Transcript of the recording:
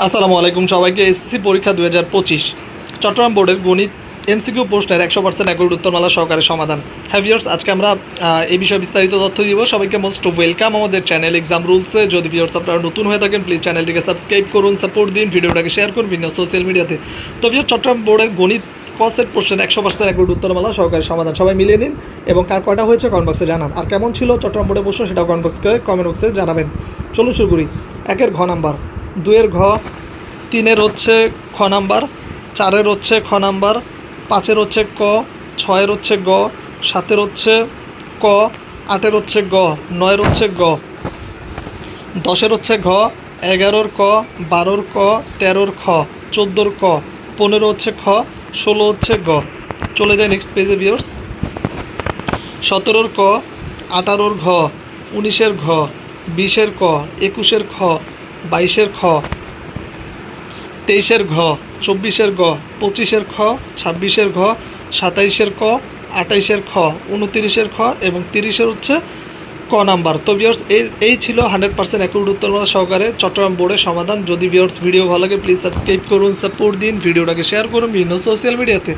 আসসালামু আলাইকুম সবাইকে। এসএসসি পরীক্ষা 2025 চট্টগ্রাম বোর্ডের গণিত এমসিকিউ প্রশ্নের 100% অ্যাকুরেট উত্তরমালা সহকারে সমাধান। হ্যাঁ ভিউয়ার্স, আজকে আমরা এই বিষয়ে বিস্তারিত তথ্য দিব। সবাইকে মোস্ট ওয়েলকাম আমাদের চ্যানেল এক্সাম রুলসে। যদি ভিউয়ার্স আপনারা নতুন হয়ে থাকেন প্লিজ চ্যানেলটিকে সাবস্ক্রাইব করুন, সাপোর্ট দিন, ভিডিওটাকে শেয়ার করুন বিভিন্ন সোশ্যাল মিডিয়াতে। তো ভিউয়ার্স, চট্টগ্রাম বোর্ডের গণিত ক সেট প্রশ্নের 100% অ্যাকুরেট উত্তরমালা সহকারে সমাধান সবাই মিলিয়ে নিন এবং কার কয়টা হয়েছে কমেন্ট বক্সে জানান। আর কেমন ছিল চট্টগ্রাম বোর্ডের প্রশ্ন সেটাও কমেন্ট বক্সে জানাবেন। চলুন শুরু করি। 1-এর ঘ নাম্বার, 2-এর ঘ, 3-এর হচ্ছে খ নাম্বার, 4-এর হচ্ছে খ নাম্বার, 5-এর হচ্ছে ক, 6-এর হচ্ছে গ, 7-এর হচ্ছে ক, 8-এর হচ্ছে গ, 9-এর হচ্ছে গ, 10-এর হচ্ছে ঘ, 11-র ক, 12-র ক, 13-র খ, 14-র ক, 15 হচ্ছে খ, 16 হচ্ছে গ। চলে যায় নেক্সট পেজে ভিউয়ার্স। 17-র ক, 18-র ঘ, 19-এর ঘ, 20-এর ক, 21-এর খ, 22-এর খ, 23-এর ঘ, 24-এর গ, 25-এর খ, 26-এর ঘ, 27-এর ক, 28-এর খ, 29-এর খ এবং 30-এর হচ্ছে ক নাম্বার। তো ভিউয়ার্স, এই ছিল 100% অ্যাকুরেট উত্তরমালা সহকারে চট্টগ্রাম বোর্ডের সমাধান। যদি ভিউয়ার্স ভিডিও ভালো লাগে প্লিজ সাবস্ক্রাইব করুন, সাপোর্ট দিন, ভিডিওটাকে শেয়ার করুন বিভিন্ন সোশ্যাল মিডিয়াতে।